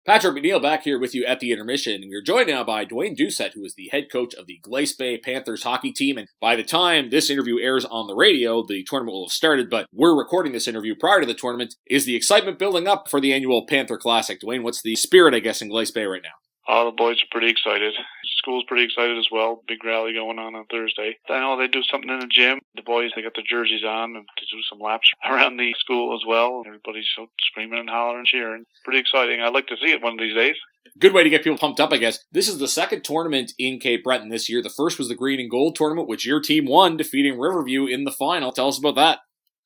Patrick McNeil back here with you at the intermission, and we're joined now by Dwayne Doucette, who is the head coach of the Glace Bay Panthers hockey team. And by the time this interview airs on the radio, the tournament will have started, but we're recording this interview prior to the tournament. Is the excitement building up for the annual Panther Classic? Dwayne, what's the spirit, I guess, in Glace Bay right now? All the boys are pretty excited. School's pretty excited as well. Big rally going on Thursday. I know they do something in the gym. The boys, they got their jerseys on and to do some laps around the school as well. Everybody's so screaming and hollering and cheering. Pretty exciting. I'd like to see it one of these days. Good way to get people pumped up, I guess. This is the second tournament in Cape Breton this year. The first was the Green and Gold tournament, which your team won, defeating Riverview in the final. Tell us about that.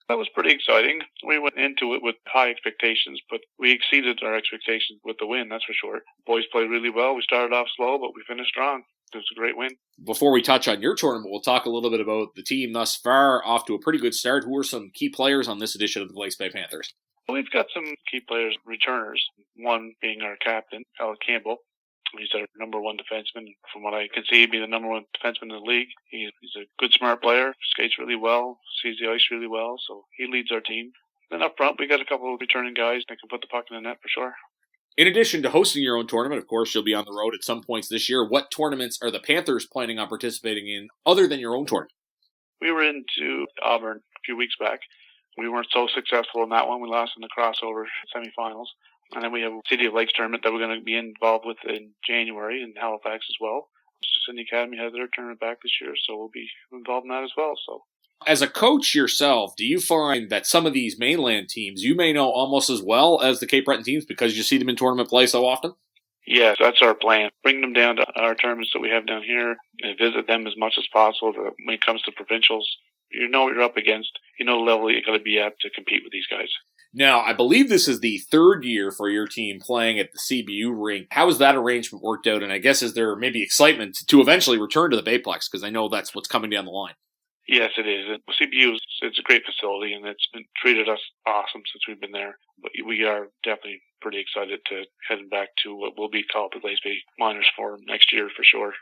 That was pretty exciting. We went into it with high expectations, but we exceeded our expectations with the win, that's for sure. Boys played really well. We started off slow, but we finished strong. It was a great win. Before we touch on your tournament, we'll talk a little bit about the team thus far, off to a pretty good start. Who are some key players on this edition of the Glace Bay Panthers? We've got some key players, returners, one being our captain, Alec Campbell. He's our number one defenseman. From what I can see, he'd be the number one defenseman in the league. He's a good, smart player, skates really well, sees the ice really well, so he leads our team. Then up front, we got a couple of returning guys that can put the puck in the net for sure. In addition to hosting your own tournament, of course, you'll be on the road at some points this year. What tournaments are the Panthers planning on participating in other than your own tournament? We were into Auburn a few weeks back. We weren't so successful in that one. We lost in the crossover semifinals. And then we have a City of Lakes tournament that we're going to be involved with in January in Halifax as well. Sydney Academy has their tournament back this year, so we'll be involved in that as well. So, as a coach yourself, do you find that some of these mainland teams you may know almost as well as the Cape Breton teams because you see them in tournament play so often? Yes, that's our plan. Bring them down to our tournaments that we have down here and visit them as much as possible. When it comes to provincials, you know what you're up against. You know the level you're going to be at to compete with these guys. Now, I believe this is the third year for your team playing at the CBU rink. How has that arrangement worked out? And I guess is there maybe excitement to eventually return to the Bayplex? Because I know that's what's coming down the line. Yes, it is. CBU, it's a great facility, and it's been treated us awesome since we've been there. But we are definitely pretty excited to head back to what will be called the Glace Bay Miners Forum next year for sure.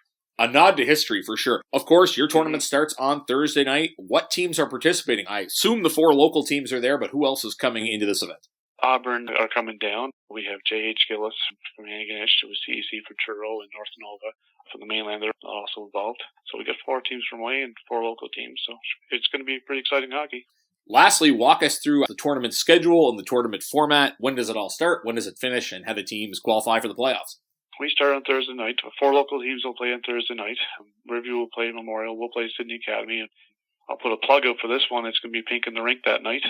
A nod to history for sure. Of course, your tournament starts on Thursday night. What teams are participating? I assume the 4 local teams are there, but who else is coming into this event? Auburn are coming down. We have J.H. Gillis from Antigonish, with CEC from Truro and North Nova. From the mainland, they're also involved. So we got 4 teams from away and 4 local teams. So it's going to be pretty exciting hockey. Lastly, walk us through the tournament schedule and the tournament format. When does it all start? When does it finish? And how do teams qualify for the playoffs? We start on Thursday night. 4 local teams will play on Thursday night. Riverview will play Memorial. We'll play Sydney Academy. And I'll put a plug out for this one. It's going to be pink in the rink that night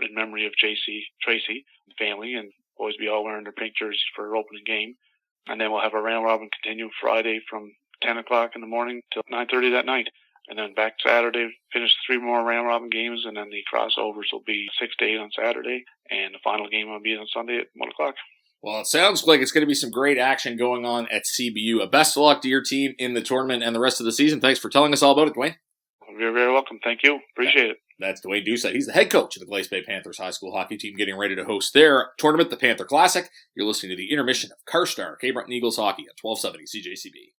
in memory of J.C. Tracy and family. And boys will be all wearing their pink jerseys for our opening game. And then we'll have a round robin continue Friday from 10 o'clock in the morning till 9:30 that night. And then back Saturday, finish 3 more round robin games. And then the crossovers will be 6 to 8 on Saturday. And the final game will be on Sunday at 1 o'clock. Well, it sounds like it's going to be some great action going on at CBU. Best of luck to your team in the tournament and the rest of the season. Thanks for telling us all about it, Dwayne. You're very welcome. Thank you. Appreciate it. That's Dwayne Doucette. He's the head coach of the Glace Bay Panthers high school hockey team, getting ready to host their tournament, the Panther Classic. You're listening to the intermission of Carstar, Cape Breton Eagles Hockey at 1270 CJCB.